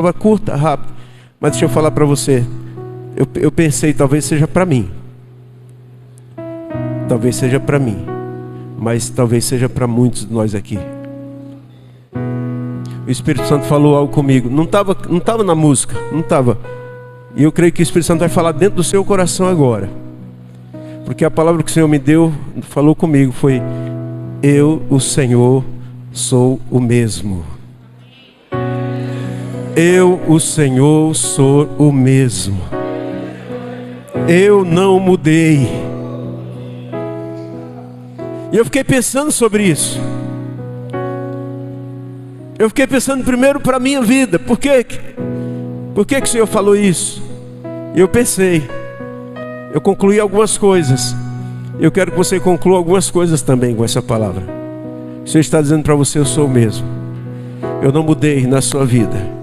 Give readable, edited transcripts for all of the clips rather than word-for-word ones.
prova curta, rápida. Mas deixa eu falar para você. Eu pensei, talvez seja para mim. Talvez seja para mim. Mas talvez seja para muitos de nós aqui. O Espírito Santo falou algo comigo. Não estava na música. Não estava. E eu creio que o Espírito Santo vai falar dentro do seu coração agora. Porque a palavra que o Senhor me deu, falou comigo, foi: eu, o Senhor, sou o mesmo. Eu, o Senhor, sou o mesmo. Eu não mudei. E eu fiquei pensando sobre isso. Eu fiquei pensando primeiro para a minha vida. Por que o Senhor falou isso? E eu pensei. Eu concluí algumas coisas. Eu quero que você conclua algumas coisas também com essa palavra. O Senhor está dizendo para você: eu sou o mesmo. Eu não mudei na sua vida.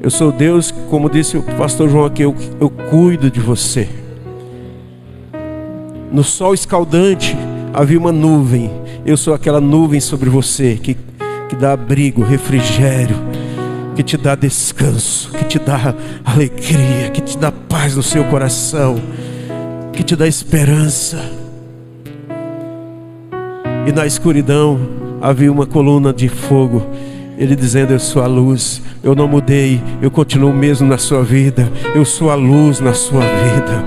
Eu sou Deus, como disse o pastor João aqui, eu cuido de você. No sol escaldante havia uma nuvem. Eu sou aquela nuvem sobre você que dá abrigo, refrigério, que te dá descanso, que te dá alegria, que te dá paz no seu coração, que te dá esperança. E na escuridão havia uma coluna de fogo, Ele dizendo: eu sou a luz, eu não mudei, eu continuo mesmo na sua vida, eu sou a luz na sua vida.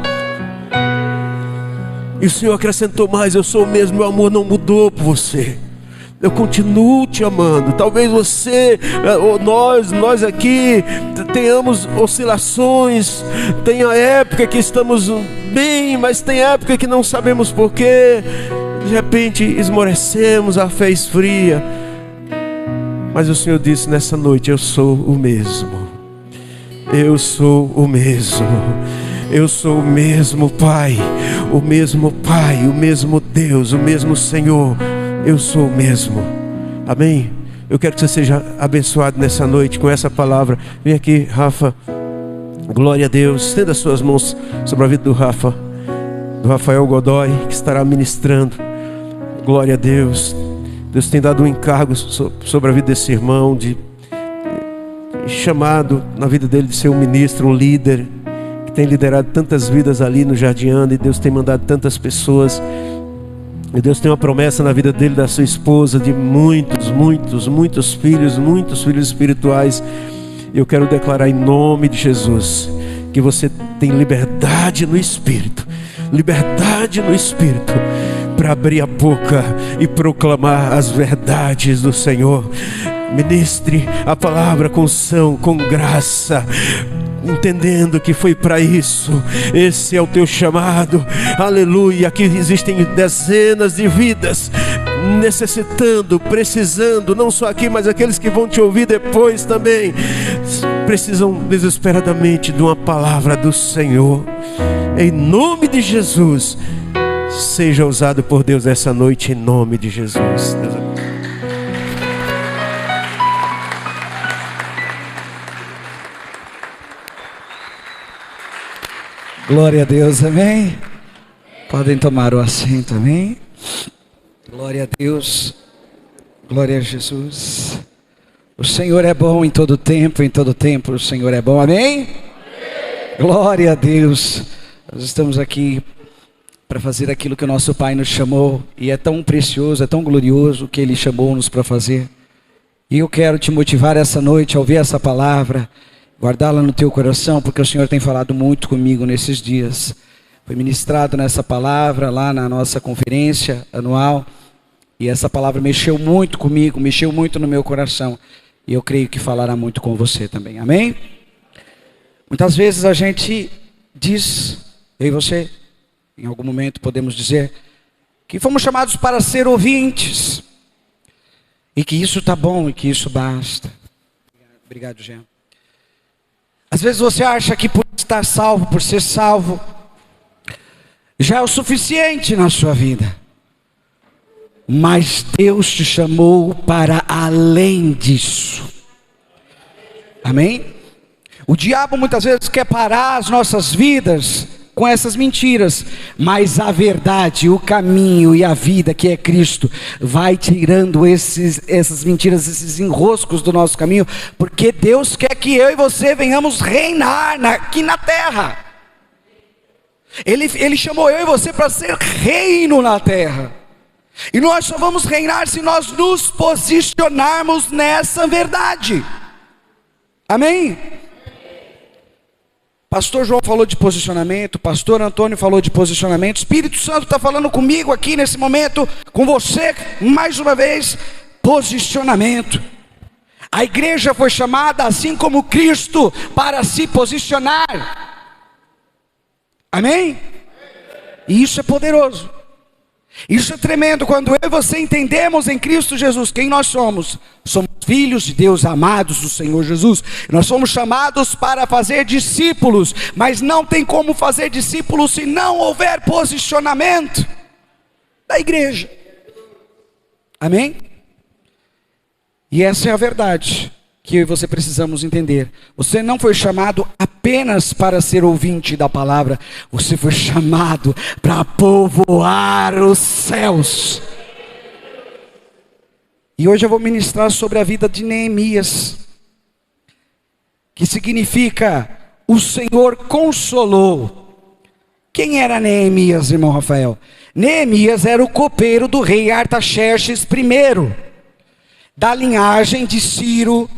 E o Senhor acrescentou mais: eu sou o mesmo, meu amor não mudou por você. Eu continuo te amando. Talvez você, ou nós aqui, tenhamos oscilações. Tem a época que estamos bem, mas tem época que não sabemos porquê. De repente esmorecemos, a fé esfria. Mas o Senhor disse nessa noite: eu sou o mesmo. Eu sou o mesmo. Eu sou o mesmo Pai. O mesmo Pai, o mesmo Deus, o mesmo Senhor. Eu sou o mesmo. Amém? Eu quero que você seja abençoado nessa noite com essa palavra. Vem aqui, Rafa. Glória a Deus. Estenda as suas mãos sobre a vida do Rafa, do Rafael Godoy, que estará ministrando. Glória a Deus. Deus tem dado um encargo sobre a vida desse irmão, de chamado na vida dele de ser um ministro, um líder, que tem liderado tantas vidas ali no Jardim Ana, e Deus tem mandado tantas pessoas. E Deus tem uma promessa na vida dele, da sua esposa, de muitos filhos espirituais. Eu quero declarar em nome de Jesus que você tem liberdade no Espírito, para abrir a boca e proclamar as verdades do Senhor. Ministre a palavra com unção, com graça, entendendo que foi para isso. Esse é o teu chamado. Aleluia. Aqui existem dezenas de vidas necessitando, precisando, não só aqui, mas aqueles que vão te ouvir depois também, precisam desesperadamente de uma palavra do Senhor. Em nome de Jesus, seja usado por Deus essa noite, em nome de Jesus. Glória a Deus, amém? Podem tomar o assento, amém? Glória a Deus, glória a Jesus. O Senhor é bom em todo tempo o Senhor é bom, amém? Glória a Deus. Nós estamos aqui para fazer aquilo que o nosso Pai nos chamou, e é tão precioso, é tão glorioso o que Ele chamou-nos para fazer. E eu quero te motivar essa noite a ouvir essa palavra, guardá-la no teu coração, porque o Senhor tem falado muito comigo nesses dias. Foi ministrado nessa palavra lá na nossa conferência anual, e essa palavra mexeu muito comigo, mexeu muito no meu coração, e eu creio que falará muito com você também, amém? Muitas vezes a gente diz, eu e você, em algum momento podemos dizer, que fomos chamados para ser ouvintes, e que isso está bom, e que isso basta. Obrigado, Jean. Às vezes você acha que por estar salvo, por ser salvo, já é o suficiente na sua vida. Mas Deus te chamou para além disso. Amém? O diabo muitas vezes quer parar as nossas vidas com essas mentiras, mas a verdade, o caminho e a vida que é Cristo vai tirando essas mentiras, esses enroscos do nosso caminho, porque Deus quer que eu e você venhamos reinar aqui na terra. Ele chamou eu e você para ser reino na terra, e nós só vamos reinar se nós nos posicionarmos nessa verdade. Amém? Pastor João falou de posicionamento, pastor Antônio falou de posicionamento, Espírito Santo está falando comigo aqui nesse momento, com você, mais uma vez, posicionamento. A igreja foi chamada, assim como Cristo, para se posicionar. Amém? E isso é poderoso. Isso é tremendo, quando eu e você entendemos em Cristo Jesus quem nós somos. Somos filhos de Deus, amados do Senhor Jesus. Nós somos chamados para fazer discípulos, mas não tem como fazer discípulos se não houver posicionamento da igreja. Amém? E essa é a verdade que eu e você precisamos entender. Você não foi chamado apenas para ser ouvinte da palavra, você foi chamado para povoar os céus. E hoje eu vou ministrar sobre a vida de Neemias, que significa o Senhor consolou. Quem era Neemias, irmão Rafael? Neemias era o copeiro do rei Artaxerxes I, da linhagem de Ciro,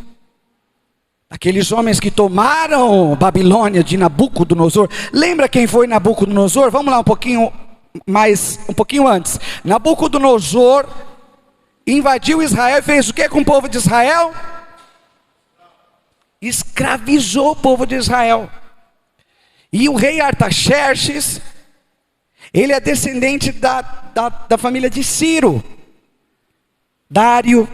aqueles homens que tomaram Babilônia de Nabucodonosor. Lembra quem foi Nabucodonosor? Vamos lá um pouquinho antes. Nabucodonosor invadiu Israel e fez o que com o povo de Israel? Escravizou o povo de Israel. E o rei Artaxerxes, ele é descendente da família de Ciro, Dário.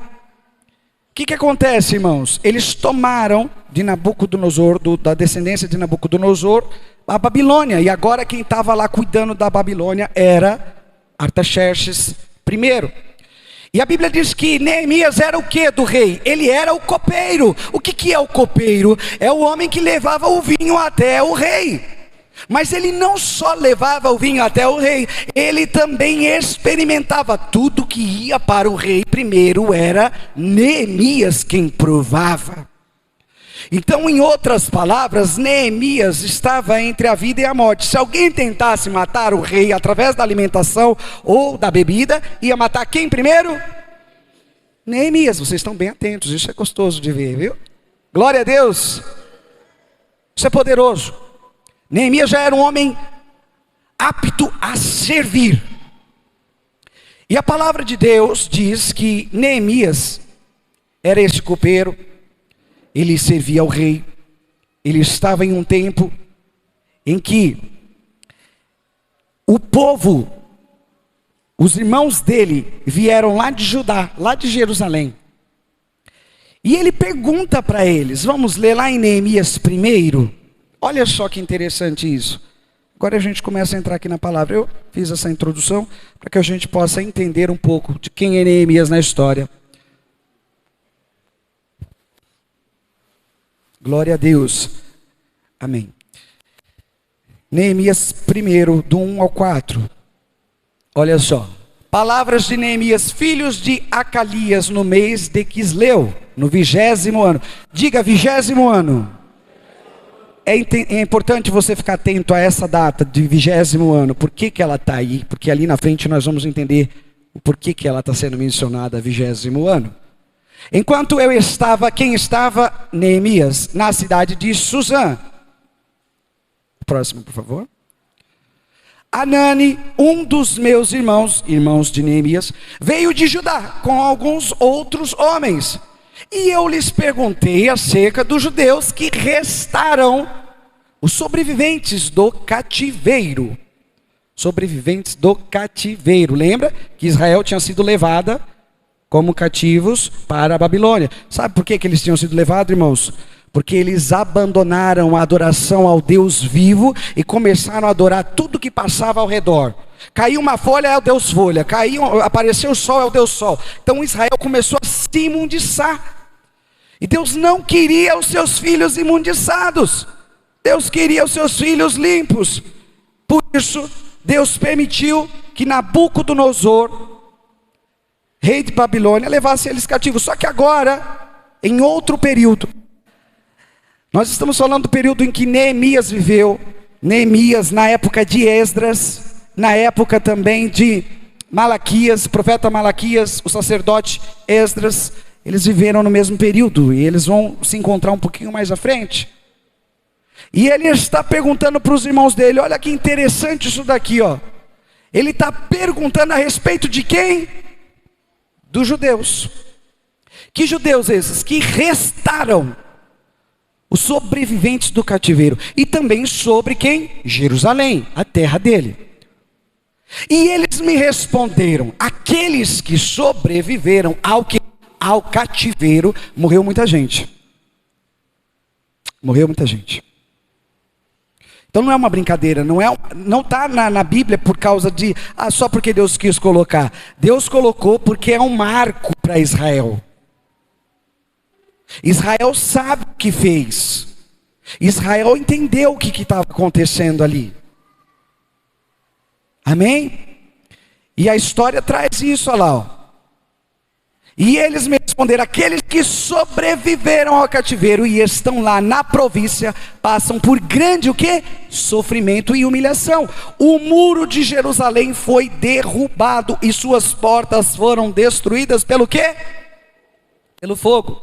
O que acontece, irmãos? Eles tomaram de Nabucodonosor, da descendência de Nabucodonosor, a Babilônia. E agora quem estava lá cuidando da Babilônia era Artaxerxes I. E a Bíblia diz que Neemias era o que do rei? Ele era o copeiro. O que é o copeiro? É o homem que levava o vinho até o rei. Mas ele não só levava o vinho até o rei, ele também experimentava tudo que ia para o rei. Primeiro era Neemias quem provava. Então, em outras palavras, Neemias estava entre a vida e a morte. Se alguém tentasse matar o rei através da alimentação ou da bebida, ia matar quem primeiro? Neemias. Vocês estão bem atentos, isso é gostoso de ver, viu? Glória a Deus. Isso é poderoso. Neemias já era um homem apto a servir. E a palavra de Deus diz que Neemias era esse copeiro, ele servia ao rei, ele estava em um tempo em que o povo, os irmãos dele vieram lá de Judá, lá de Jerusalém. E ele pergunta para eles, vamos ler lá em Neemias 1. Olha só que interessante isso. Agora a gente começa a entrar aqui na palavra. Eu fiz essa introdução para que a gente possa entender um pouco de quem é Neemias na história. Glória a Deus. Amém. Neemias 1, do 1 ao 4. Olha só. Palavras de Neemias, filhos de Acalias, no mês de Quisleu, no 20º ano. Diga 20º ano. É importante você ficar atento a essa data de 20º ano. Por que ela está aí? Porque ali na frente nós vamos entender o porquê que ela está sendo mencionada 20º ano. Enquanto eu estava, quem estava? Neemias, na cidade de Suzã. Próximo, por favor. Anani, um dos meus irmãos de Neemias, veio de Judá com alguns outros homens. E eu lhes perguntei acerca dos judeus que restaram, os sobreviventes do cativeiro. Sobreviventes do cativeiro. Lembra que Israel tinha sido levada como cativos para a Babilônia. Sabe por que eles tinham sido levados, irmãos? Porque eles abandonaram a adoração ao Deus vivo e começaram a adorar tudo que passava ao redor. Caiu uma folha, é o Deus folha. Apareceu o sol, é o Deus sol. Então Israel começou a se imundiçar. E Deus não queria os seus filhos imundiçados. Deus queria os seus filhos limpos. Por isso, Deus permitiu que Nabucodonosor, rei de Babilônia, levasse eles cativos. Só que agora, em outro período, nós estamos falando do período em que Neemias viveu. Neemias na época de Esdras, na época também de Malaquias, profeta Malaquias, o sacerdote Esdras. Eles viveram no mesmo período e eles vão se encontrar um pouquinho mais à frente. E ele está perguntando para os irmãos dele, olha que interessante isso daqui, ó. Ele está perguntando a respeito de quem? Dos judeus. Que judeus esses? Que restaram, os sobreviventes do cativeiro. E também sobre quem? Jerusalém, a terra dele. E eles me responderam, aqueles que sobreviveram ao cativeiro, morreu muita gente. Morreu muita gente. Então não é uma brincadeira, não está na Bíblia por causa de, só porque Deus quis colocar. Deus colocou porque é um marco para Israel. Israel sabe o que fez. Israel entendeu o que estava acontecendo ali. Amém? E a história traz isso, olha lá, ó. E eles me responderam, aqueles que sobreviveram ao cativeiro e estão lá na província, passam por grande o quê? Sofrimento e humilhação. O muro de Jerusalém foi derrubado e suas portas foram destruídas pelo quê? Pelo fogo.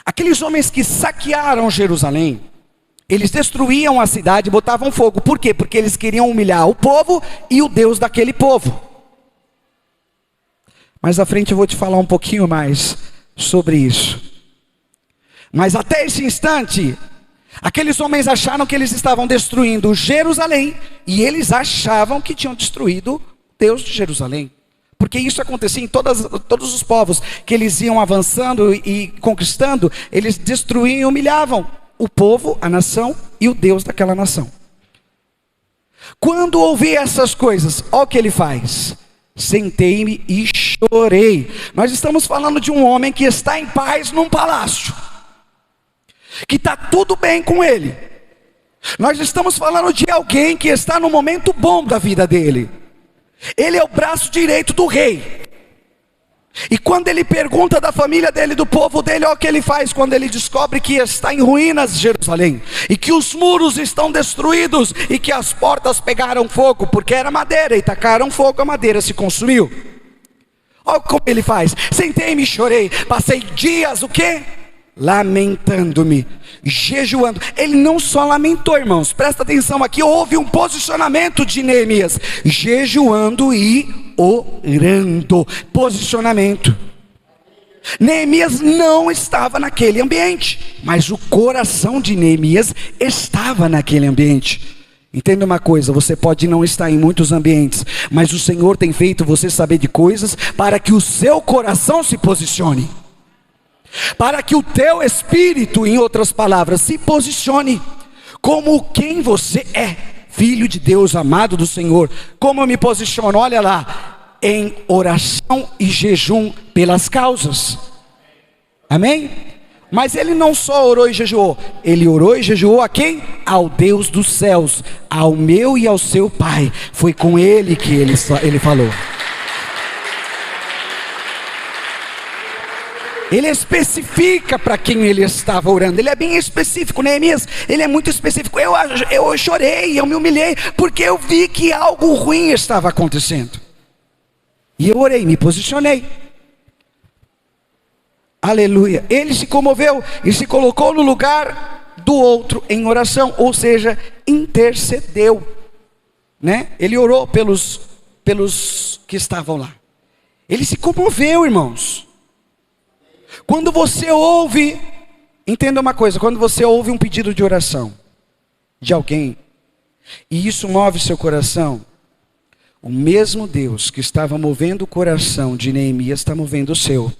Aqueles homens que saquearam Jerusalém, eles destruíam a cidade e botavam fogo. Por quê? Porque eles queriam humilhar o povo e o Deus daquele povo. Mais à frente eu vou te falar um pouquinho mais sobre isso. Mas até esse instante, aqueles homens acharam que eles estavam destruindo Jerusalém, e eles achavam que tinham destruído o Deus de Jerusalém. Porque isso acontecia em todos os povos, que eles iam avançando e conquistando, eles destruíam e humilhavam o povo, a nação e o Deus daquela nação. Quando ouvi essas coisas, olha o que ele faz. Sentei-me e chorei. Nós estamos falando de um homem que está em paz num palácio, que está tudo bem com ele. Nós estamos falando de alguém que está no momento bom da vida dele. Ele é o braço direito do rei. E quando ele pergunta da família dele, do povo dele, olha o que ele faz quando ele descobre que está em ruínas Jerusalém, e que os muros estão destruídos, e que as portas pegaram fogo, porque era madeira, e tacaram fogo, a madeira se consumiu. Olha como ele faz. Sentei-me e chorei, passei dias, o quê? Lamentando-me, jejuando. Ele não só lamentou, irmãos, presta atenção aqui, houve um posicionamento de Neemias, jejuando e orando. Posicionamento. Neemias não estava naquele ambiente, mas o coração de Neemias estava naquele ambiente. Entenda uma coisa, você pode não estar em muitos ambientes, mas o Senhor tem feito você saber de coisas para que o seu coração se posicione, para que o teu espírito, em outras palavras, se posicione como quem você é, filho de Deus, amado do Senhor. Como eu me posiciono? Olha lá, em oração e jejum pelas causas. Amém? Mas ele não só orou e jejuou, ele orou e jejuou a quem? Ao Deus dos céus, ao meu e ao seu Pai. Foi com ele que ele falou. Ele especifica para quem ele estava orando. Ele é bem específico. Neemias, ele é muito específico. Eu chorei, eu me humilhei, porque eu vi que algo ruim estava acontecendo. E eu orei, me posicionei. Aleluia. Ele se comoveu e se colocou no lugar do outro em oração, ou seja, intercedeu, né? Ele orou pelos que estavam lá. Ele se comoveu, irmãos. Quando você ouve, entenda uma coisa, quando você ouve um pedido de oração de alguém, e isso move seu coração, o mesmo Deus que estava movendo o coração de Neemias está movendo o seu,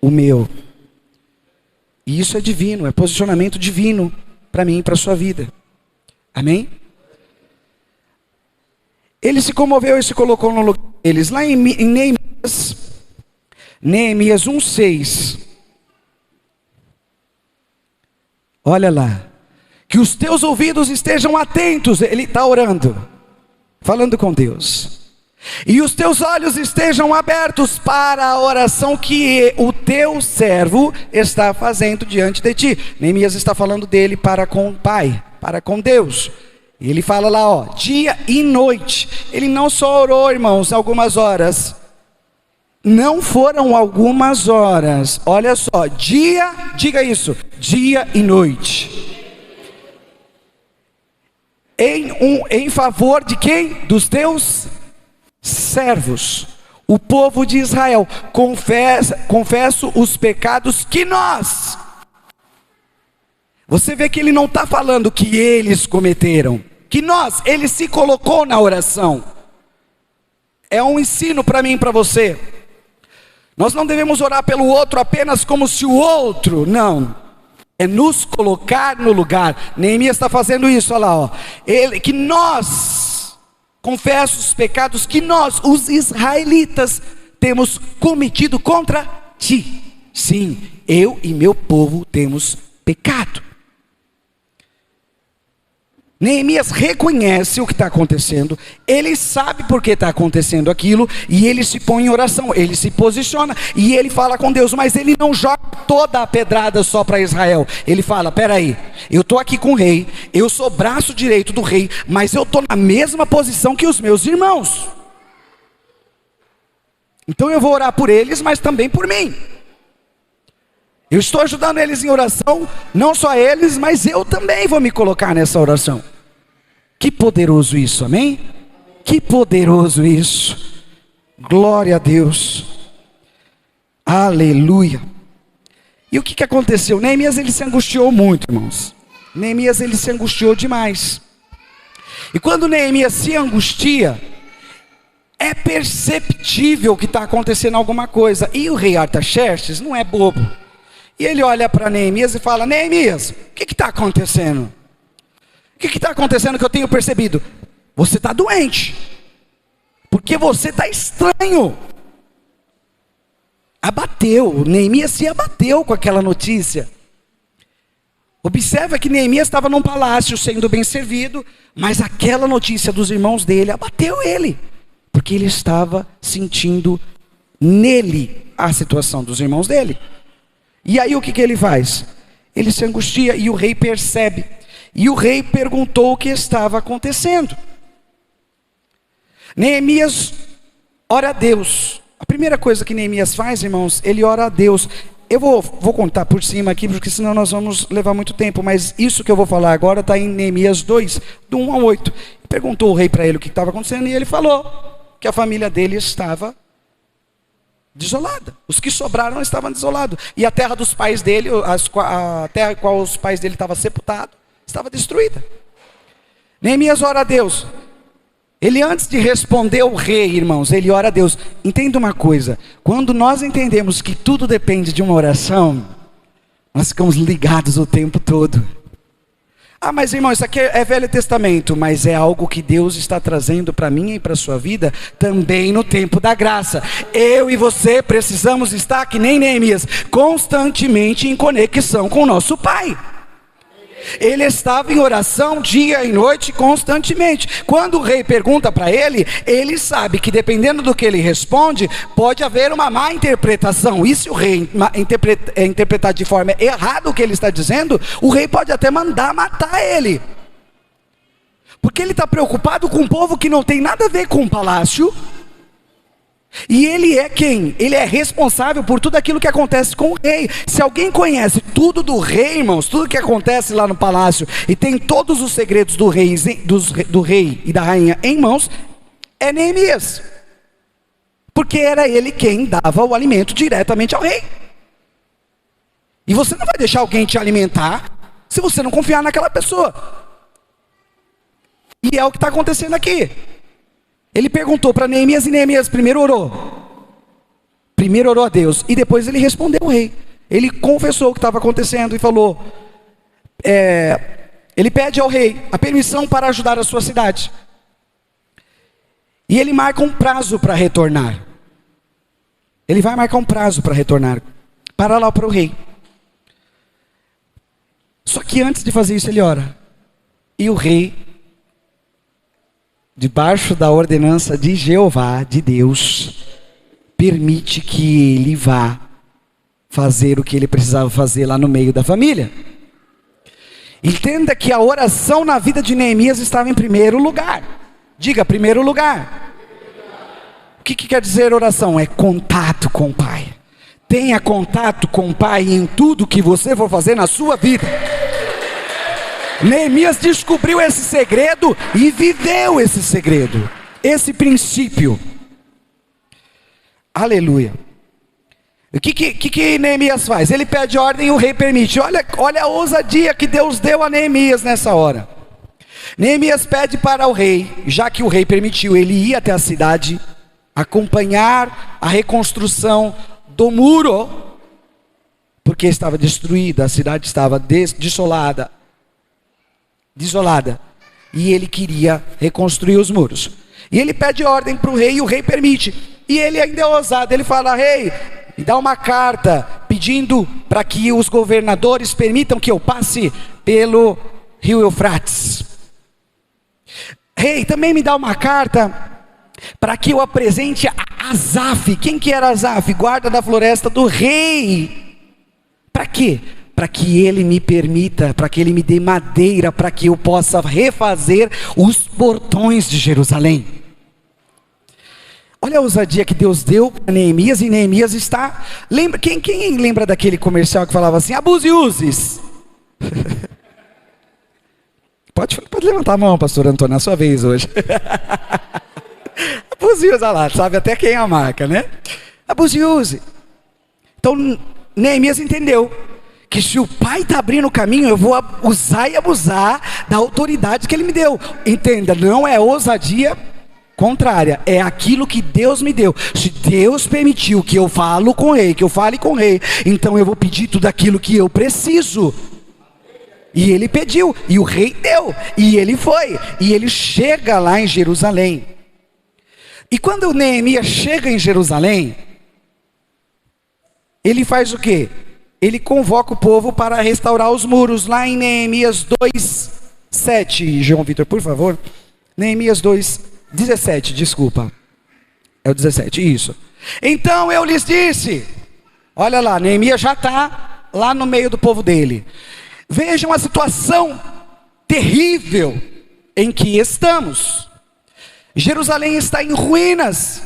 o meu. E isso é divino, é posicionamento divino para mim e para a sua vida. Amém? Ele se comoveu e se colocou no lugar deles. Lá em Neemias 1:6. Olha lá. Que os teus ouvidos estejam atentos. Ele está orando, falando com Deus. E os teus olhos estejam abertos para a oração que o teu servo está fazendo diante de ti. Neemias está falando dele para com o Pai, para com Deus. E ele fala lá, ó, dia e noite. Ele não só orou, irmãos, algumas horas. Não foram algumas horas. Olha só, dia, diga isso, dia e noite. Em favor de quem? Dos teus servos, o povo de Israel. Confesso os pecados que nós. Você vê que ele não está falando que eles cometeram, que nós, ele se colocou na oração. É um ensino para mim e para você. Nós não devemos orar pelo outro apenas como se o outro, não. É nos colocar no lugar. Neemias está fazendo isso, olha lá, ó. Que nós, confesso os pecados que nós, os israelitas, temos cometido contra ti. Sim, eu e meu povo temos pecado. Neemias reconhece o que está acontecendo, ele sabe por que está acontecendo aquilo, e ele se põe em oração, ele se posiciona, e ele fala com Deus, mas ele não joga toda a pedrada só para Israel. Ele fala, peraí, eu estou aqui com o rei, eu sou braço direito do rei, mas eu estou na mesma posição que os meus irmãos. Então eu vou orar por eles, mas também por mim. Eu estou ajudando eles em oração, não só eles, mas eu também vou me colocar nessa oração. Que poderoso isso, amém? Que poderoso isso. Glória a Deus. Aleluia. E o que aconteceu? Neemias, ele se angustiou muito, irmãos. Neemias, ele se angustiou demais. E quando Neemias se angustia, é perceptível que está acontecendo alguma coisa. E o rei Artaxerxes não é bobo. E ele olha para Neemias e fala, Neemias, o que está acontecendo? O que está acontecendo que eu tenho percebido? Você está doente. Porque você está estranho. Abateu, Neemias se abateu com aquela notícia. Observa que Neemias estava num palácio sendo bem servido, mas aquela notícia dos irmãos dele abateu ele. Porque ele estava sentindo nele a situação dos irmãos dele. E aí o que ele faz? Ele se angustia e o rei percebe. E o rei perguntou o que estava acontecendo. Neemias ora a Deus. A primeira coisa que Neemias faz, irmãos, ele ora a Deus. Eu vou contar por cima aqui, porque senão nós vamos levar muito tempo. Mas isso que eu vou falar agora está em Neemias 2, do 1 ao 8. Perguntou o rei para ele o que estava acontecendo e ele falou que a família dele estava desolada. Os que sobraram estavam desolados. E a terra dos pais dele, a terra em qual os pais dele estavam sepultados, estava destruída. Neemias ora a Deus. Ele, antes de responder o rei, irmãos, ele ora a Deus. Entenda uma coisa. Quando nós entendemos que tudo depende de uma oração, nós ficamos ligados o tempo todo. Ah, mas irmão, isso aqui é Velho Testamento, mas é algo que Deus está trazendo para mim e para a sua vida também no tempo da graça. Eu e você precisamos estar, que nem Neemias, constantemente em conexão com o nosso Pai. Ele estava em oração dia e noite constantemente. Quando o rei pergunta para ele, ele sabe que dependendo do que ele responde, pode haver uma má interpretação. E se o rei interpretar de forma errada o que ele está dizendo, o rei pode até mandar matar ele. Porque ele está preocupado com um povo que não tem nada a ver com o palácio. E ele é quem? Ele é responsável por tudo aquilo que acontece com o rei. Se alguém conhece tudo do rei, irmãos, tudo que acontece lá no palácio, e tem todos os segredos do rei e da rainha em mãos, é Neemias. Porque era ele quem dava o alimento diretamente ao rei. E você não vai deixar alguém te alimentar se você não confiar naquela pessoa. E é o que está acontecendo aqui. Ele perguntou para Neemias, e Neemias primeiro orou. Primeiro orou a Deus, e depois ele respondeu ao rei. Ele confessou o que estava acontecendo e falou, ele pede ao rei a permissão para ajudar a sua cidade. E ele marca um prazo para retornar. Ele vai marcar um prazo para retornar, para lá para o rei. Só que antes de fazer isso ele ora. E o rei, debaixo da ordenança de Jeová, de Deus, permite que ele vá fazer o que ele precisava fazer lá no meio da família. Entenda que a oração na vida de Neemias estava em primeiro lugar. Diga, primeiro lugar. O que quer dizer oração? É contato com o Pai. Tenha contato com o Pai em tudo que você for fazer na sua vida. Neemias descobriu esse segredo e viveu esse segredo, esse princípio. Aleluia. O que Neemias faz? Ele pede ordem e o rei permite. Olha a ousadia que Deus deu a Neemias nessa hora. Neemias pede para o rei, já que o rei permitiu, ele ir até a cidade, acompanhar a reconstrução do muro, porque estava destruída, a cidade estava desolada, e ele queria reconstruir os muros. E ele pede ordem para o rei e o rei permite. E ele ainda é ousado, ele fala: rei, me dá uma carta pedindo para que os governadores permitam que eu passe pelo rio Eufrates. Rei, também me dá uma carta para que eu apresente a Asaf. Quem que era Asaf? Guarda da floresta do rei. Para quê? Para que ele me permita, para que ele me dê madeira, para que eu possa refazer os portões de Jerusalém. Olha a ousadia que Deus deu para Neemias, e Neemias está... Quem lembra daquele comercial que falava assim: abuse e uses? Pode levantar a mão, pastor Antônio, é a sua vez hoje. Abuse e use, lá, sabe até quem é a marca, né? Abuse e use. Então Neemias entendeu que se o Pai está abrindo o caminho, eu vou usar e abusar da autoridade que Ele me deu. Entenda, não é ousadia contrária, é aquilo que Deus me deu. Se Deus permitiu que eu fale com o rei, então eu vou pedir tudo aquilo que eu preciso. E ele pediu, e o rei deu, e ele foi, e ele chega lá em Jerusalém. E quando Neemias chega em Jerusalém, ele faz o quê? Ele convoca o povo para restaurar os muros, lá em Neemias 2:7, João Vitor, por favor. Neemias 2:17, desculpa. É o 17, isso. Então eu lhes disse, olha lá, Neemias já está lá no meio do povo dele. Vejam a situação terrível em que estamos. Jerusalém está em ruínas,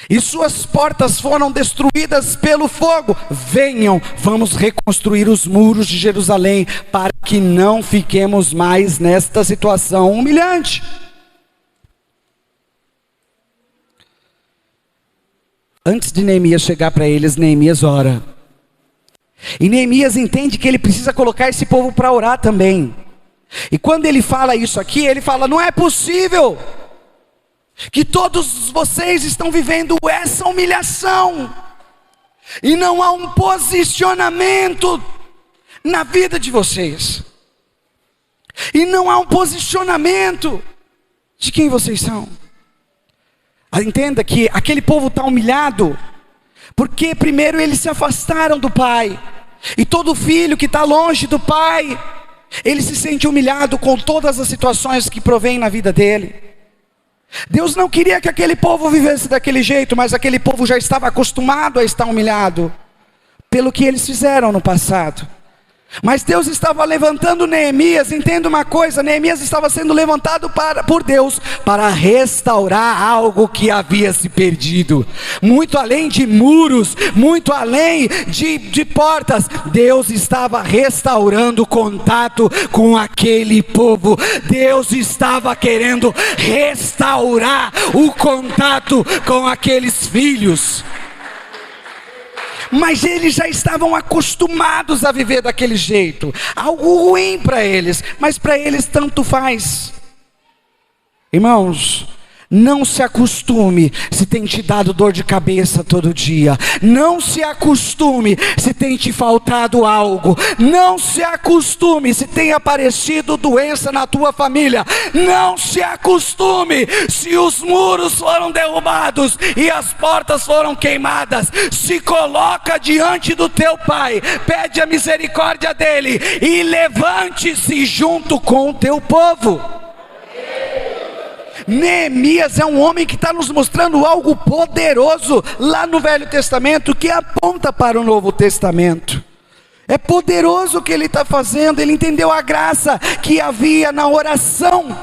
e suas portas foram destruídas pelo fogo. Venham, vamos reconstruir os muros de Jerusalém, para que não fiquemos mais nesta situação humilhante. Antes de Neemias chegar para eles, Neemias ora. E Neemias entende que ele precisa colocar esse povo para orar também. E quando ele fala isso aqui, ele fala: não é possível que todos vocês estão vivendo essa humilhação, e não há um posicionamento na vida de vocês, e não há um posicionamento de quem vocês são. Entenda que aquele povo está humilhado, porque primeiro eles se afastaram do Pai, e todo filho que está longe do Pai, ele se sente humilhado com todas as situações que provém na vida dele. Deus não queria que aquele povo vivesse daquele jeito, mas aquele povo já estava acostumado a estar humilhado, pelo que eles fizeram no passado. Mas Deus estava levantando Neemias. Entenda uma coisa, Neemias estava sendo levantado por Deus para restaurar algo que havia se perdido. Muito além de muros, muito além de portas, Deus estava restaurando o contato com aquele povo. Deus estava querendo restaurar o contato com aqueles filhos. Mas eles já estavam acostumados a viver daquele jeito, algo ruim para eles, mas para eles tanto faz. Irmãos, Não se acostume se tem te dado dor de cabeça todo dia. Não se acostume se tem te faltado algo. Não se acostume se tem aparecido doença na tua família. Não se acostume se os muros foram derrubados e as portas foram queimadas. Se coloca diante do teu Pai, pede a misericórdia dele e levante-se junto com o teu povo. Neemias é um homem que está nos mostrando algo poderoso lá no Velho Testamento, que aponta para o Novo Testamento. É poderoso o que ele está fazendo. Ele entendeu a graça que havia na oração.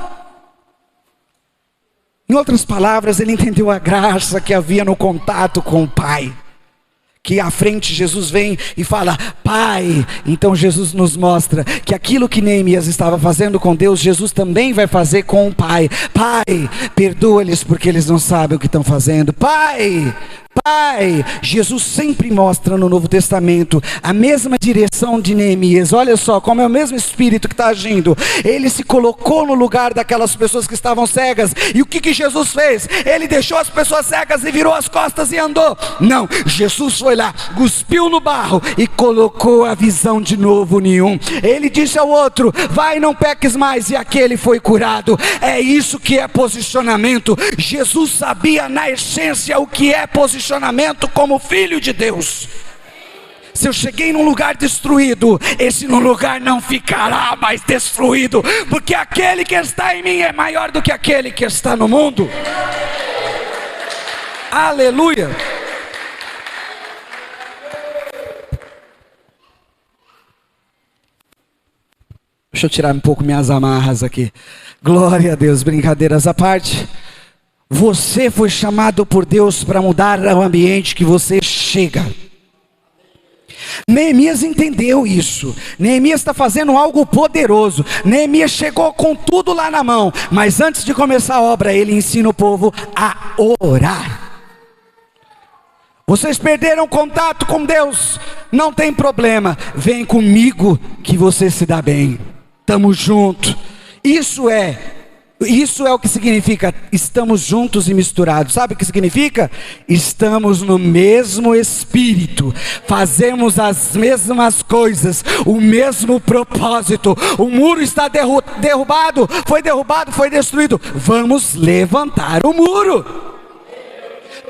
Em outras palavras, ele entendeu a graça que havia no contato com o Pai. Que à frente Jesus vem e fala, Pai. Então Jesus nos mostra que aquilo que Neemias estava fazendo com Deus, Jesus também vai fazer com o Pai. Pai, perdoa-lhes porque eles não sabem o que estão fazendo. Pai, Jesus sempre mostra no Novo Testamento a mesma direção de Neemias. Olha só como é o mesmo Espírito que está agindo. Ele se colocou no lugar daquelas pessoas que estavam cegas. E o que Jesus fez? Ele deixou as pessoas cegas e virou as costas e andou? Não, Jesus foi lá, cuspiu no barro e colocou a visão de novo em um. Ele disse ao outro, vai, não peques mais, e aquele foi curado. É isso que é posicionamento. Jesus sabia na essência o que é posicionamento como filho de Deus. Se eu cheguei num lugar destruído, esse lugar não ficará mais destruído, porque aquele que está em mim é maior do que aquele que está no mundo. Aleluia. Deixa eu tirar um pouco minhas amarras aqui. Glória a Deus, brincadeiras à parte. Você foi chamado por Deus para mudar o ambiente que você chega. Neemias entendeu isso. Neemias está fazendo algo poderoso. Neemias chegou com tudo lá na mão. Mas antes de começar a obra, ele ensina o povo a orar. Vocês perderam contato com Deus? Não tem problema. Vem comigo que você se dá bem. Estamos juntos. Isso é o que significa estamos juntos e misturados. Sabe o que significa? Estamos no mesmo espírito, fazemos as mesmas coisas, o mesmo propósito. O muro está derrubado, foi destruído. Vamos levantar o muro.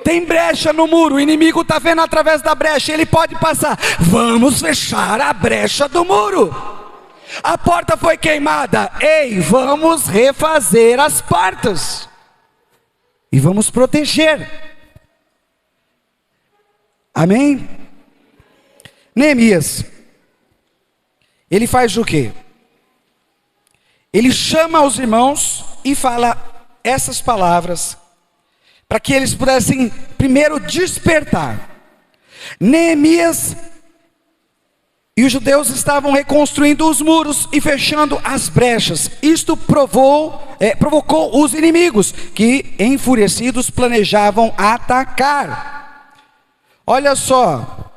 Tem brecha no muro, o inimigo está vendo através da brecha, ele pode passar. Vamos fechar a brecha do muro. A porta foi queimada. Ei, vamos refazer as portas. E vamos proteger. Amém? Neemias, ele faz o quê? Ele chama os irmãos e fala essas palavras, para que eles pudessem primeiro despertar. Neemias e os judeus estavam reconstruindo os muros e fechando as brechas. Isto provocou os inimigos, que enfurecidos planejavam atacar. Olha só,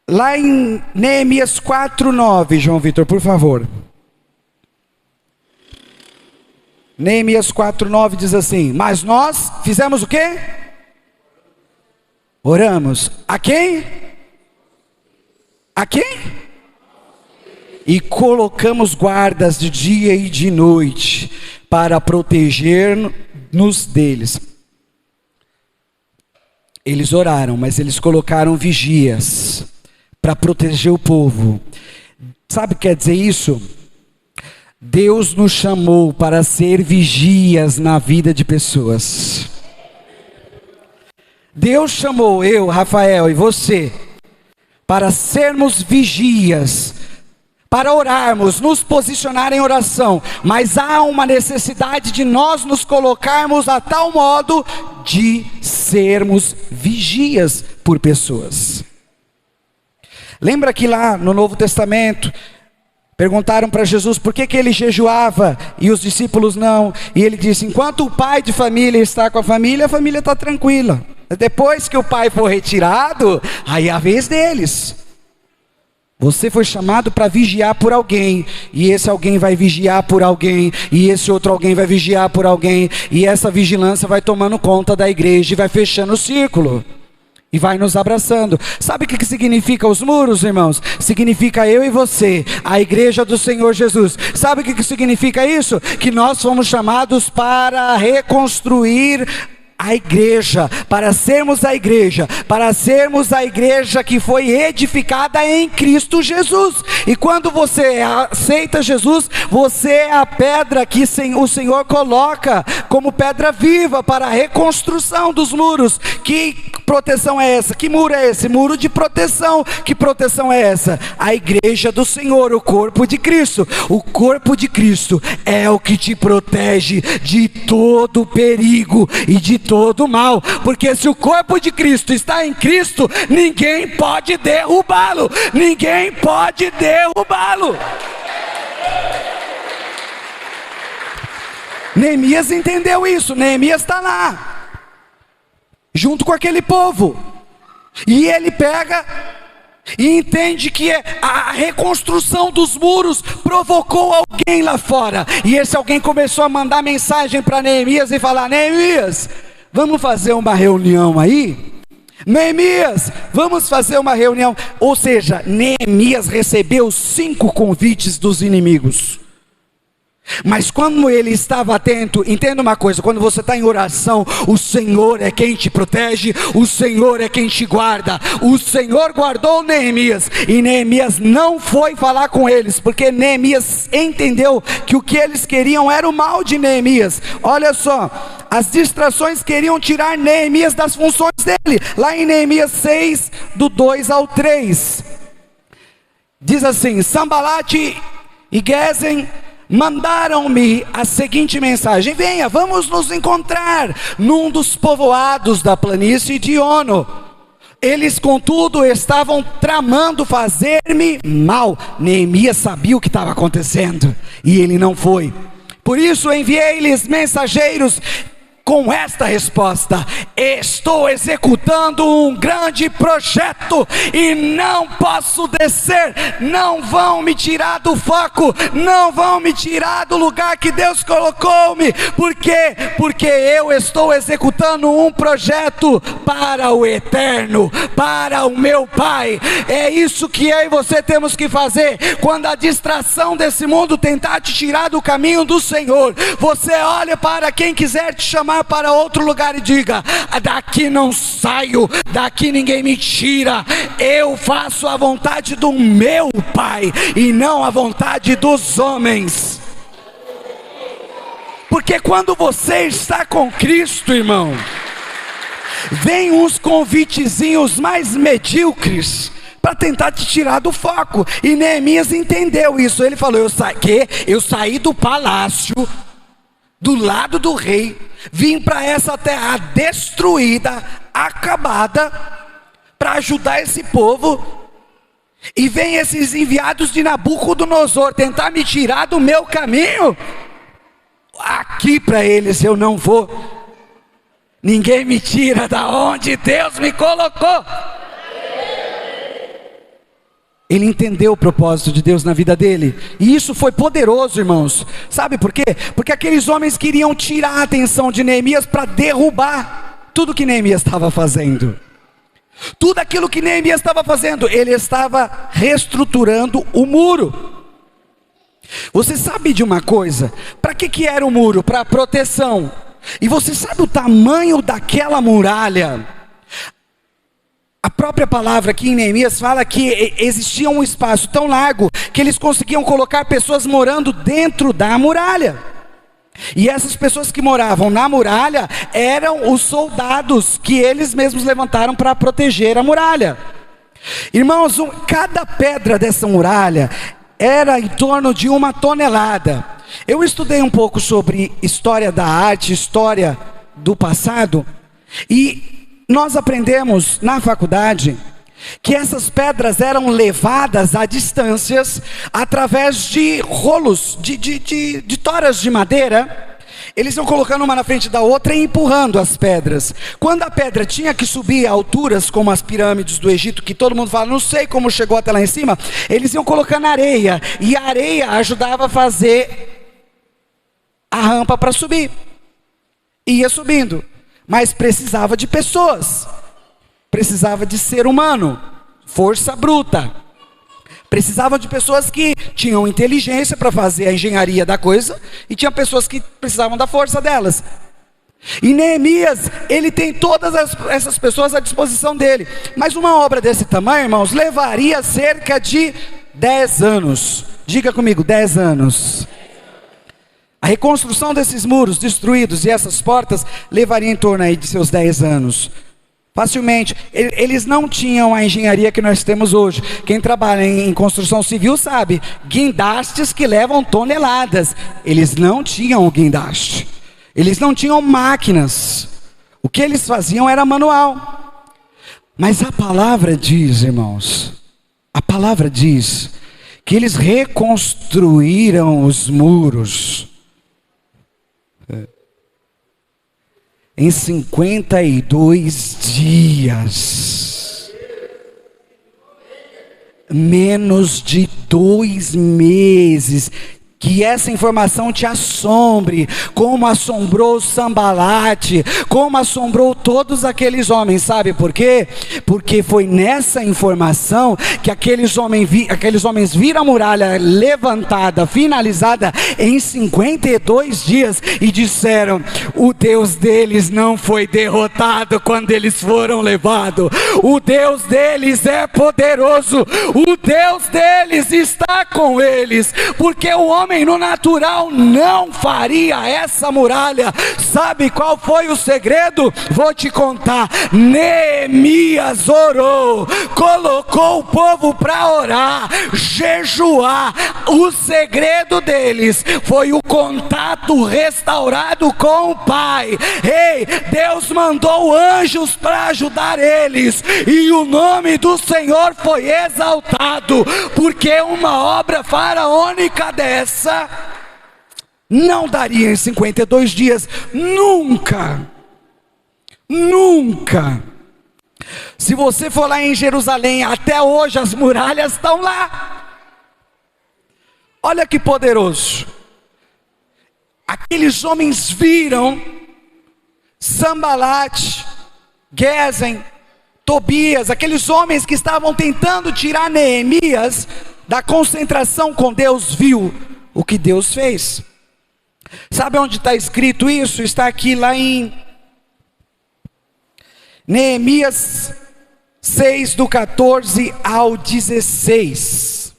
lá em Neemias 4:9, João Vitor, por favor. Neemias 4:9 diz assim: mas nós fizemos o quê? Oramos. A quem? A quem? E colocamos guardas de dia e de noite para proteger-nos deles. Eles oraram, mas eles colocaram vigias para proteger o povo. Sabe o que quer dizer isso? Deus nos chamou para ser vigias na vida de pessoas. Deus chamou eu, Rafael, e você para sermos vigias, para orarmos, nos posicionar em oração. Mas há uma necessidade de nós nos colocarmos a tal modo de sermos vigias por pessoas. Lembra que lá no Novo Testamento perguntaram para Jesus por que ele jejuava e os discípulos não. E ele disse: enquanto o pai de família está com a família está tranquila. Depois que o pai for retirado, aí é a vez deles. Você foi chamado para vigiar por alguém, e esse alguém vai vigiar por alguém, e esse outro alguém vai vigiar por alguém, e essa vigilância vai tomando conta da igreja e vai fechando o círculo. E vai nos abraçando. Sabe o que significa os muros, irmãos? Significa eu e você, a igreja do Senhor Jesus. Sabe o que significa isso? Que nós fomos chamados para reconstruir a igreja, para sermos a igreja que foi edificada em Cristo Jesus. E quando você aceita Jesus, você é a pedra que o Senhor coloca como pedra viva para a reconstrução dos muros. Que proteção é essa? Que muro é esse? Muro de proteção. Que proteção é essa? A igreja do Senhor, o corpo de Cristo. O corpo de Cristo é o que te protege de todo perigo e de todo mal, porque se o corpo de Cristo está em Cristo, ninguém pode derrubá-lo, ninguém pode derrubá-lo. Neemias entendeu isso. Neemias está lá, junto com aquele povo, e ele pega e entende que a reconstrução dos muros provocou alguém lá fora, e esse alguém começou a mandar mensagem para Neemias e falar: Neemias, vamos fazer uma reunião aí? Neemias, vamos fazer uma reunião. Ou seja, Neemias recebeu 5 convites dos inimigos. Mas quando ele estava atento, entenda uma coisa: quando você está em oração, o Senhor é quem te protege, o Senhor é quem te guarda. O Senhor guardou Neemias, e Neemias não foi falar com eles, porque Neemias entendeu que o que eles queriam era o mal de Neemias. Olha só, as distrações queriam tirar Neemias das funções dele. Lá em Neemias 6, do 2 ao 3, diz assim: Sambalate e Gesem mandaram-me a seguinte mensagem: venha, vamos nos encontrar num dos povoados da planície de Ono. Eles, contudo, estavam tramando fazer-me mal. Neemias sabia o que estava acontecendo, e ele não foi. Por isso enviei-lhes mensageiros com esta resposta: estou executando um grande projeto e não posso descer. Não vão me tirar do foco, não vão me tirar do lugar que Deus colocou-me. Por quê? Porque eu estou executando um projeto para o eterno, para o meu Pai. É isso que eu e você temos que fazer. Quando a distração desse mundo tentar te tirar do caminho do Senhor, você olha para quem quiser te chamar para outro lugar e diga: daqui não saio, daqui ninguém me tira. Eu faço a vontade do meu Pai e não a vontade dos homens. Porque quando você está com Cristo, irmão, vem uns convitezinhos mais medíocres para tentar te tirar do foco. E Neemias entendeu isso. Ele falou: eu saí do palácio, do lado do rei, vim para essa terra destruída, acabada, para ajudar esse povo, e vem esses enviados de Nabucodonosor tentar me tirar do meu caminho. Aqui para eles eu não vou. Ninguém me tira da onde Deus me colocou. Ele entendeu o propósito de Deus na vida dele, e isso foi poderoso, irmãos. Sabe por quê? Porque aqueles homens queriam tirar a atenção de Neemias para derrubar tudo que Neemias estava fazendo. Tudo aquilo que Neemias estava fazendo, ele estava reestruturando o muro. Você sabe de uma coisa? Para que era o muro? Para proteção. E você sabe o tamanho daquela muralha? A própria palavra aqui em Neemias fala que existia um espaço tão largo que eles conseguiam colocar pessoas morando dentro da muralha. E essas pessoas que moravam na muralha eram os soldados que eles mesmos levantaram para proteger a muralha. Irmãos, cada pedra dessa muralha era em torno de 1 tonelada. Eu estudei um pouco sobre história da arte, história do passado, e nós aprendemos na faculdade que essas pedras eram levadas a distâncias através de rolos, de toras de madeira, Eles iam colocando uma na frente da outra e empurrando as pedras. Quando a pedra tinha que subir a alturas, como as pirâmides do Egito, que todo mundo fala, não sei como chegou até lá em cima, eles iam colocando areia, e a areia ajudava a fazer a rampa para subir. Ia subindo, mas precisava de pessoas, precisava de ser humano, força bruta. Precisavam de pessoas que tinham inteligência para fazer a engenharia da coisa, e tinha pessoas que precisavam da força delas. E Neemias, ele tem todas essas pessoas à disposição dele. Mas uma obra desse tamanho, irmãos, levaria cerca de 10 anos. Diga comigo, 10 anos. A reconstrução desses muros destruídos e essas portas levaria em torno aí de seus 10 anos. Facilmente. Eles não tinham a engenharia que nós temos hoje. Quem trabalha em construção civil sabe, guindastes que levam toneladas. Eles não tinham o guindaste, eles não tinham máquinas. O que eles faziam era manual. Mas a palavra diz, irmãos, a palavra diz que eles reconstruíram os muros em 52 dias, menos de 2 meses. Que essa informação te assombre, como assombrou Sambalate, como assombrou todos aqueles homens. Sabe por quê? Porque foi nessa informação que aqueles homens viram a muralha levantada, finalizada em 52 dias, e disseram: o Deus deles não foi derrotado quando eles foram levados, o Deus deles é poderoso, o Deus deles está com eles, porque o homem no natural não faria essa muralha. Sabe qual foi o segredo? Vou te contar. Neemias orou, colocou o povo para orar, jejuar. O segredo deles foi o contato restaurado com o Pai. Ei, Deus mandou anjos para ajudar eles, e o nome do Senhor foi exaltado, porque uma obra faraônica dessa não daria em 52 dias, nunca, nunca. Se você for lá em Jerusalém, até hoje as muralhas estão lá. Olha que poderoso. Aqueles homens viram Sambalate, Gesem, Tobias, aqueles homens que estavam tentando tirar Neemias da concentração com Deus, viu o que Deus fez. Sabe onde está escrito isso? Está aqui lá em Neemias 6, do 14 ao 16.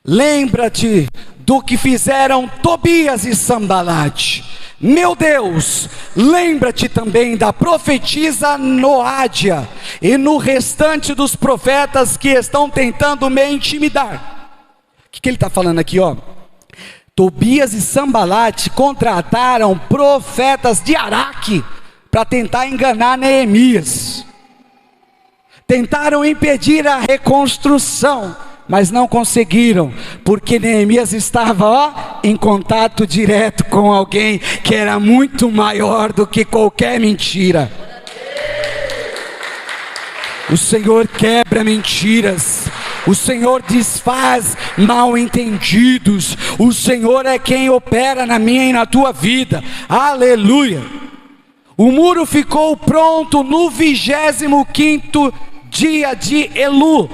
Lembra-te do que fizeram Tobias e Sambalate. Meu Deus, lembra-te também da profetisa Noádia e no restante dos profetas que estão tentando me intimidar. O que ele está falando aqui, ó? Tobias e Sambalate contrataram profetas de Araque para tentar enganar Neemias. Tentaram impedir a reconstrução, mas não conseguiram, porque Neemias estava, ó, em contato direto com alguém que era muito maior do que qualquer mentira. O Senhor quebra mentiras, o Senhor desfaz mal entendidos, o Senhor é quem opera na minha e na tua vida. Aleluia. O muro ficou pronto no 25º dia de Elu,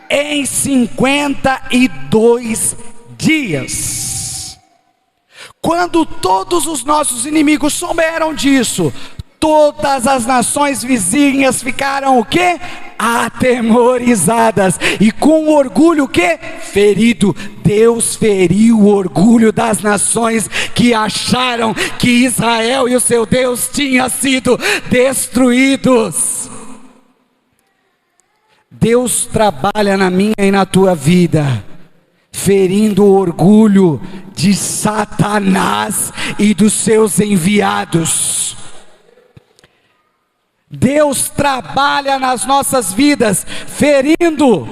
em 52 dias. Quando todos os nossos inimigos souberam disso, todas as nações vizinhas ficaram o quê? Atemorizadas, e com orgulho o quê? Ferido. Deus feriu o orgulho das nações que acharam que Israel e o seu Deus tinham sido destruídos. Deus trabalha na minha e na tua vida, ferindo o orgulho de Satanás e dos seus enviados. Deus trabalha nas nossas vidas, ferindo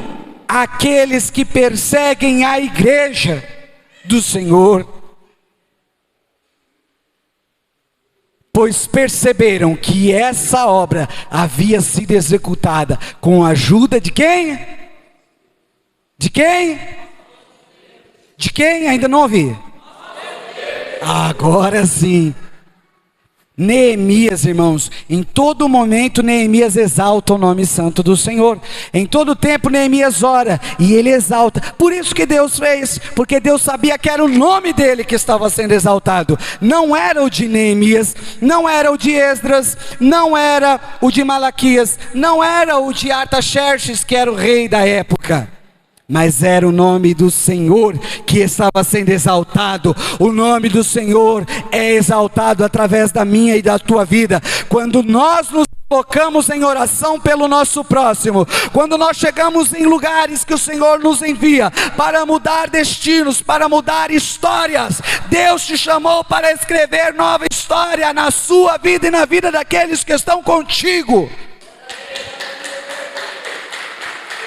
aqueles que perseguem a igreja do Senhor. pois perceberam que essa obra havia sido executada com a ajuda de quem? De quem? De quem? Ainda não ouvi. Agora sim. Neemias, irmãos, em todo momento Neemias exalta o nome santo do Senhor. Em todo tempo Neemias ora e ele exalta. Por isso que Deus fez, porque Deus sabia que era o nome dele que estava sendo exaltado. Não era o de Neemias, não era o de Esdras, não era o de Malaquias, não era o de Artaxerxes, que era o rei da época. Mas era o nome do Senhor que estava sendo exaltado. O nome do Senhor é exaltado através da minha e da tua vida. Quando nós nos colocamos em oração pelo nosso próximo, quando nós chegamos em lugares que o Senhor nos envia para mudar destinos, para mudar histórias, Deus te chamou para escrever nova história na sua vida e na vida daqueles que estão contigo.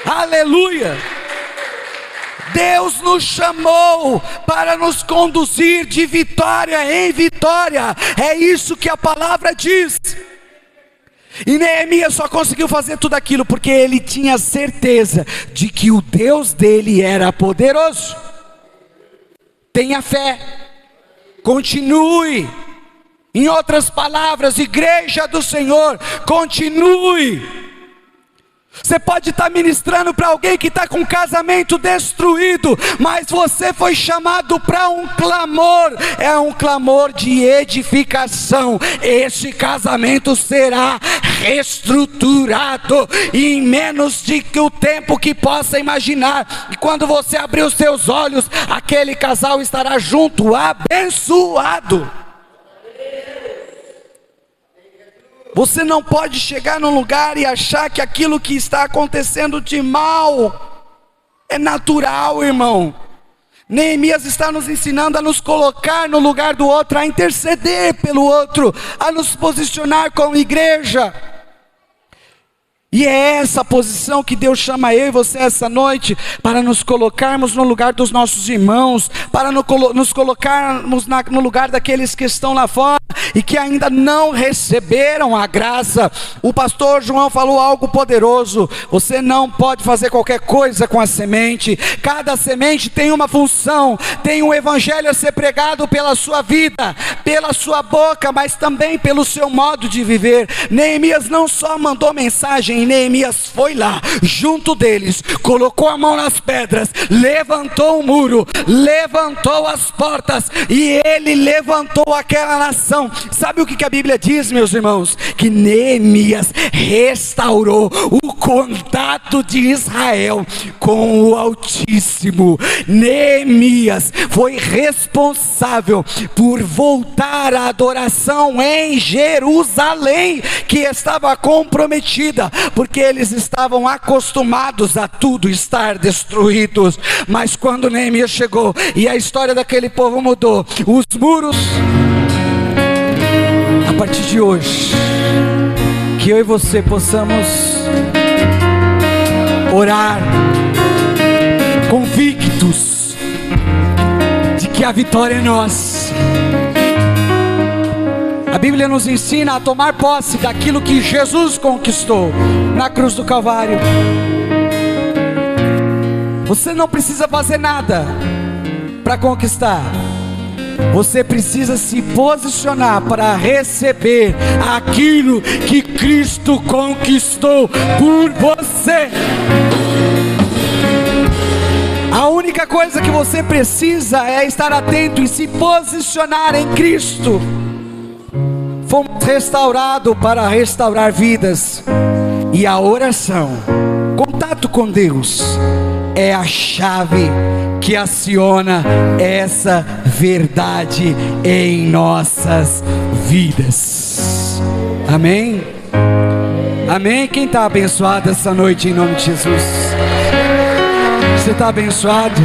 Aleluia! Deus nos chamou para nos conduzir de vitória em vitória. É isso que a palavra diz. E Neemias só conseguiu fazer tudo aquilo porque ele tinha certeza de que o Deus dele era poderoso. Tenha fé, continue. Em outras palavras, igreja do Senhor, continue. Você pode estar ministrando para alguém que está com um casamento destruído, mas você foi chamado para um clamor, é um clamor de edificação. Esse casamento será reestruturado em menos de que o tempo que possa imaginar. E quando você abrir os seus olhos, aquele casal estará junto, abençoado. Você não pode chegar num lugar e achar que aquilo que está acontecendo de mal é natural, irmão. Neemias está nos ensinando a nos colocar no lugar do outro, a interceder pelo outro, a nos posicionar como igreja. E é essa posição que Deus chama eu e você essa noite, para nos colocarmos no lugar dos nossos irmãos, para nos colocarmos no lugar daqueles que estão lá fora e que ainda não receberam a graça. O pastor João falou algo poderoso: você não pode fazer qualquer coisa com a semente. Cada semente tem uma função, tem um evangelho a ser pregado pela sua vida, pela sua boca, mas também pelo seu modo de viver. Neemias não só mandou mensagem, Neemias foi lá, junto deles, colocou a mão nas pedras, levantou o muro, levantou as portas, e ele levantou aquela nação. Sabe o que a Bíblia diz, meus irmãos? Que Neemias restaurou o contato de Israel com o Altíssimo. Neemias foi responsável por voltar a adoração em Jerusalém, que estava comprometida, porque eles estavam acostumados a tudo estar destruídos. Mas quando Neemias chegou e a história daquele povo mudou, os muros, a partir de hoje, que eu e você possamos orar convictos de que a vitória é nossa. A Bíblia nos ensina a tomar posse daquilo que Jesus conquistou na cruz do Calvário. Você não precisa fazer nada para conquistar. Você precisa se posicionar para receber aquilo que Cristo conquistou por você. A única coisa que você precisa é estar atento e se posicionar em Cristo. Fomos restaurados para restaurar vidas. E a oração, contato com Deus, é a chave que aciona essa verdade em nossas vidas. Amém? Amém? Quem está abençoado essa noite em nome de Jesus? Você está abençoado?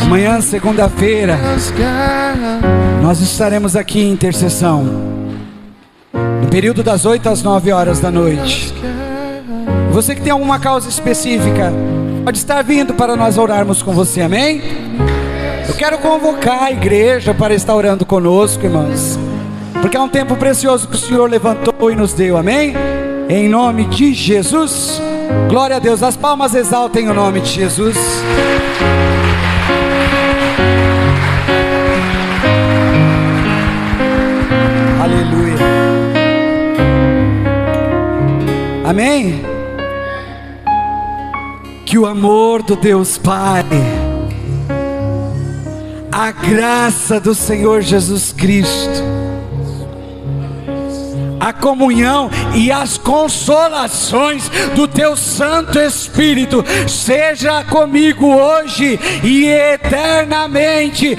Amanhã, segunda-feira, nós estaremos aqui em intercessão, no período das 8 às 9 horas da noite. Você que tem alguma causa específica, pode estar vindo para nós orarmos com você, amém? Eu quero convocar a igreja para estar orando conosco, irmãos, porque é um tempo precioso que o Senhor levantou e nos deu, amém? Em nome de Jesus, glória a Deus. As palmas exaltem o nome de Jesus. Aleluia. Amém? Que o amor do Deus Pai, a graça do Senhor Jesus Cristo, a comunhão e as consolações do teu Santo Espírito seja comigo hoje e eternamente,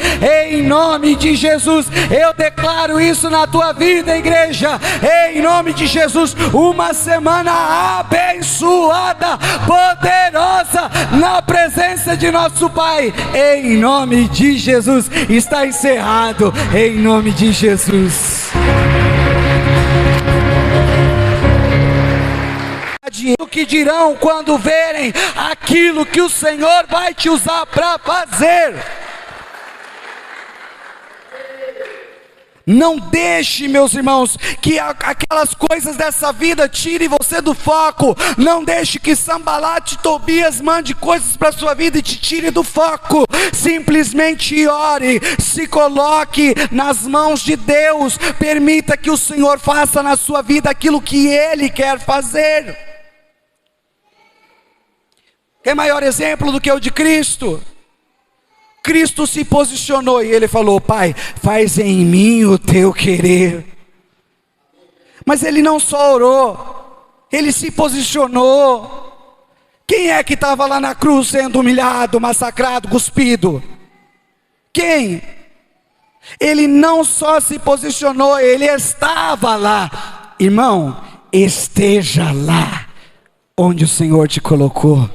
em nome de Jesus. Eu declaro isso na tua vida, igreja, em nome de Jesus. Uma semana abençoada, poderosa, na presença de nosso Pai, em nome de Jesus. Está encerrado, em nome de Jesus. O que dirão quando verem aquilo que o Senhor vai te usar para fazer? Não deixe, meus irmãos, que aquelas coisas dessa vida tirem você do foco. Não deixe que Sambalat e Tobias mande coisas para a sua vida e te tire do foco. Simplesmente ore, se coloque nas mãos de Deus. Permita que o Senhor faça na sua vida aquilo que Ele quer fazer. Quer maior exemplo do que o de Cristo? Cristo se posicionou e Ele falou: Pai, faz em mim o teu querer. Mas Ele não só orou, Ele se posicionou. Quem é que estava lá na cruz sendo humilhado, massacrado, cuspido? Quem? Ele não só se posicionou, Ele estava lá. Irmão, esteja lá onde o Senhor te colocou.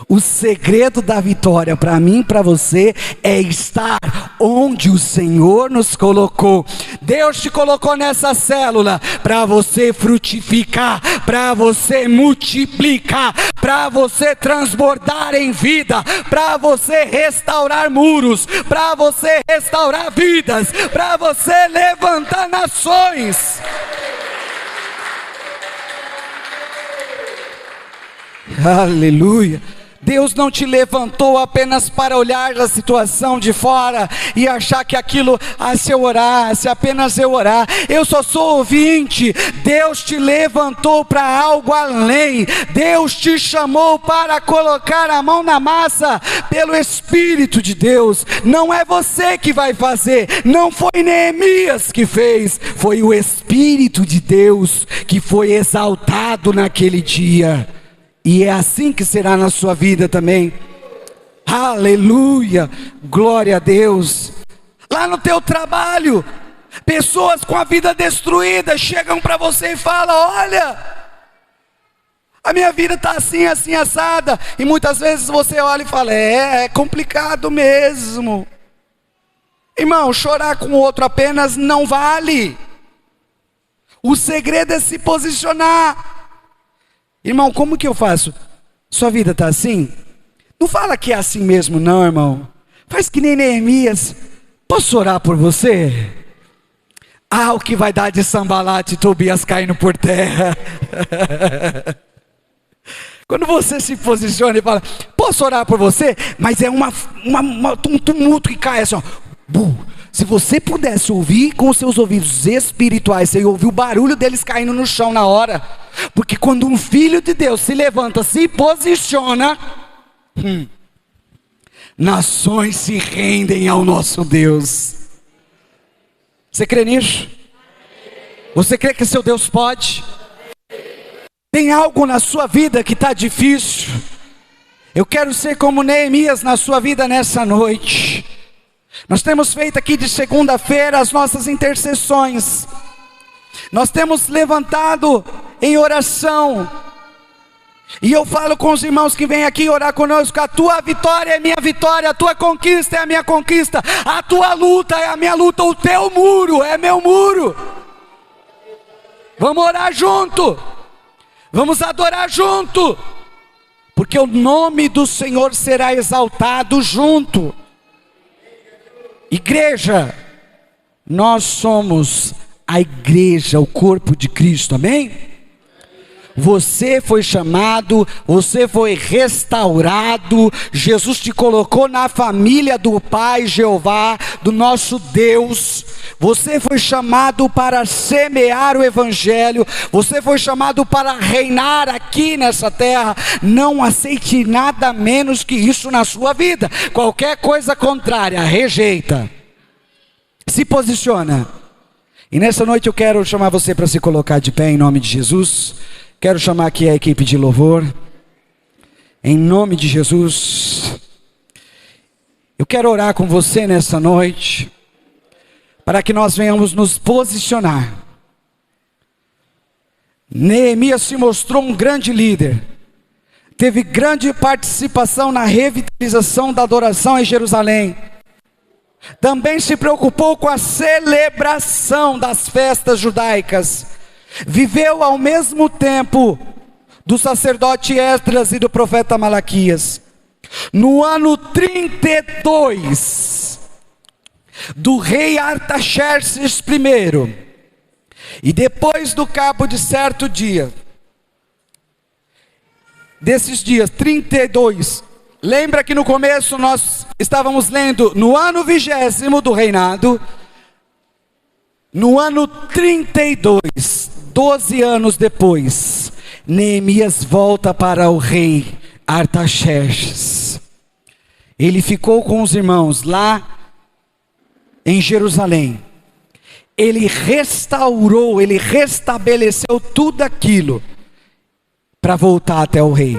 O segredo da vitória para mim e para você é estar onde o Senhor nos colocou. Deus te colocou nessa célula para você frutificar, para você multiplicar, para você transbordar em vida, para você restaurar muros, para você restaurar vidas, para você levantar nações. Aleluia. Deus não te levantou apenas para olhar a situação de fora e achar que aquilo, se eu orar, se apenas eu orar, eu só sou ouvinte. Deus te levantou para algo além. Deus te chamou para colocar a mão na massa pelo Espírito de Deus. Não é você que vai fazer, não foi Neemias que fez, foi o Espírito de Deus que foi exaltado naquele dia. E é assim que será na sua vida também. Aleluia, glória a Deus. Lá no teu trabalho, pessoas com a vida destruída chegam para você e falam: olha, a minha vida está assim, assim, assada. E muitas vezes você olha e fala: é complicado mesmo. Irmão, chorar com o outro apenas não vale. O segredo é se posicionar. Irmão, como que eu faço? Sua vida está assim? Não fala que é assim mesmo não, irmão. Faz que nem Neemias. Posso orar por você? O que vai dar de Sambalat e Tobias caindo por terra. Quando você se posiciona e fala: posso orar por você? Mas é um tumulto que cai assim, ó. Se você pudesse ouvir com os seus ouvidos espirituais, você ia ouvir o barulho deles caindo no chão na hora. Porque quando um filho de Deus se levanta, se posiciona, nações se rendem ao nosso Deus. Você crê nisso? Você crê que seu Deus pode? Tem algo na sua vida que está difícil? Eu quero ser como Neemias na sua vida nessa noite. Nós temos feito aqui de segunda-feira as nossas intercessões. Nós temos levantado em oração. E eu falo com os irmãos que vêm aqui orar conosco: a tua vitória é minha vitória, a tua conquista é a minha conquista, a tua luta é a minha luta, o teu muro é meu muro. Vamos orar junto, vamos adorar junto, porque o nome do Senhor será exaltado junto. Igreja, nós somos a igreja, o corpo de Cristo, amém? Você foi chamado, você foi restaurado, Jesus te colocou na família do Pai Jeová, do nosso Deus. Você foi chamado para semear o Evangelho, você foi chamado para reinar aqui nessa terra. Não aceite nada menos que isso na sua vida. Qualquer coisa contrária, rejeita. Se posiciona. E nessa noite eu quero chamar você para se colocar de pé em nome de Jesus. Quero chamar aqui a equipe de louvor, em nome de Jesus. Eu quero orar com você nessa noite, para que nós venhamos nos posicionar. Neemias se mostrou um grande líder, teve grande participação na revitalização da adoração em Jerusalém. Também se preocupou com a celebração das festas judaicas. Viveu ao mesmo tempo do sacerdote Esdras e do profeta Malaquias. No ano 32 do rei Artaxerxes I, e depois do cabo de certo dia, desses dias 32, lembra que no começo nós estávamos lendo no ano 20º do reinado. No ano 32, 12 anos depois, Neemias volta para o rei Artaxerxes. Ele ficou com os irmãos lá em Jerusalém. Ele restaurou, ele restabeleceu tudo aquilo para voltar até o rei.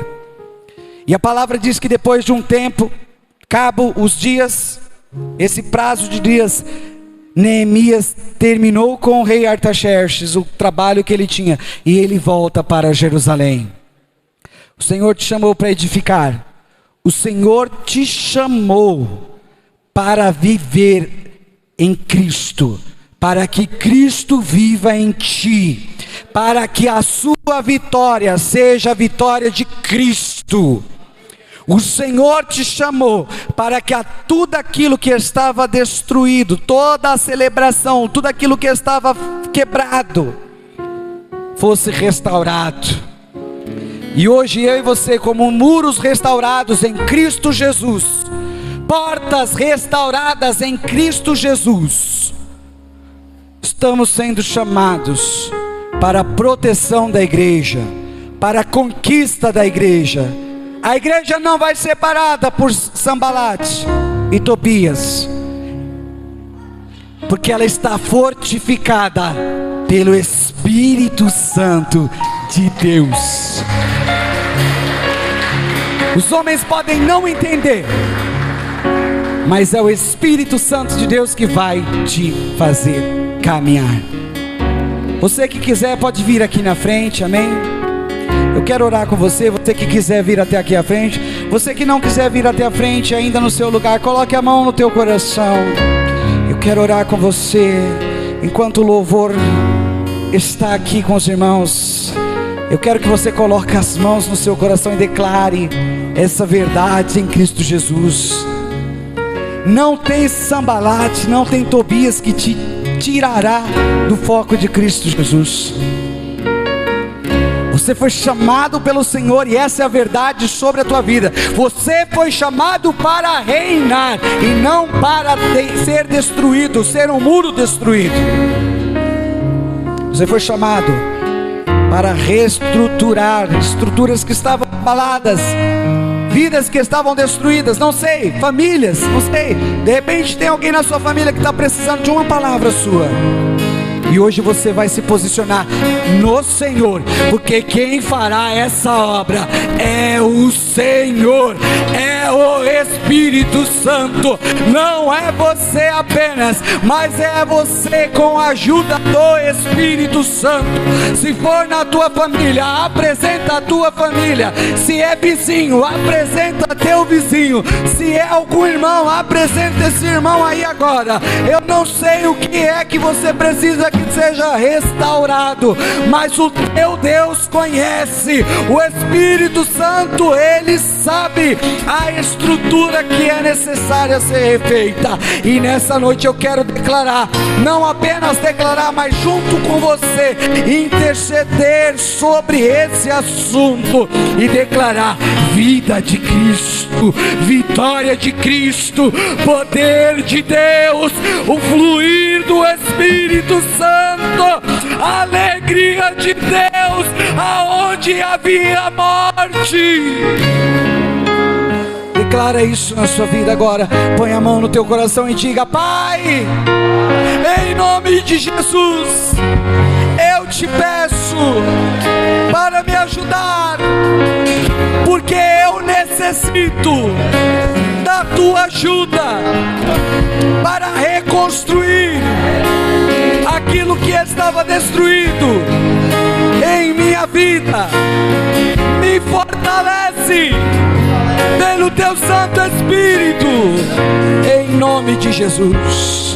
E a palavra diz que depois de um tempo, cabo os dias, esse prazo de dias, Neemias terminou com o rei Artaxerxes o trabalho que ele tinha, e ele volta para Jerusalém. O Senhor te chamou para edificar, o Senhor te chamou para viver em Cristo, para que Cristo viva em ti, para que a sua vitória seja a vitória de Cristo. O Senhor te chamou para que tudo aquilo que estava destruído, toda a celebração, tudo aquilo que estava quebrado, fosse restaurado. E hoje eu e você, como muros restaurados em Cristo Jesus, portas restauradas em Cristo Jesus, estamos sendo chamados para a proteção da igreja, para a conquista da igreja. A igreja não vai ser parada por Sambalate e Tobias, porque ela está fortificada pelo Espírito Santo de Deus. Os homens podem não entender, mas é o Espírito Santo de Deus que vai te fazer caminhar. Você que quiser pode vir aqui na frente, amém? Eu quero orar com você, você que quiser vir até aqui à frente. Você que não quiser vir até a frente ainda no seu lugar, coloque a mão no teu coração. Eu quero orar com você, enquanto o louvor está aqui com os irmãos. Eu quero que você coloque as mãos no seu coração e declare essa verdade em Cristo Jesus. Não tem Sambalate, não tem Tobias que te tirará do foco de Cristo Jesus. Você foi chamado pelo Senhor, e essa é a verdade sobre a tua vida. Você foi chamado para reinar e não para ser destruído, ser um muro destruído. Você foi chamado para reestruturar estruturas que estavam abaladas, vidas que estavam destruídas, não sei, famílias, não sei. De repente tem alguém na sua família que está precisando de uma palavra sua. E hoje você vai se posicionar no Senhor, porque quem fará essa obra é o Senhor, é o Espírito Santo. Não é você apenas, mas é você com a ajuda do Espírito Santo. Se for na tua família, apresenta a tua família. Se é vizinho, apresenta teu vizinho. Se é algum irmão, apresenta esse irmão aí agora. Eu não sei o que é que você precisa que seja restaurado, mas o teu Deus conhece. O Espírito Santo, Ele Ele sabe a estrutura que é necessária ser refeita. E nessa noite eu quero declarar, não apenas declarar, mas junto com você interceder sobre esse assunto e declarar vida de Cristo, vitória de Cristo, poder de Deus, o fluir do Espírito Santo, a alegria de Deus aonde havia morte. Declara isso na sua vida agora. Põe a mão no teu coração e diga: Pai, em nome de Jesus, eu te peço para me ajudar, porque eu necessito da tua ajuda para reconstruir aquilo que estava destruído em minha vida. Me fortalece pelo teu Santo Espírito, em nome de Jesus.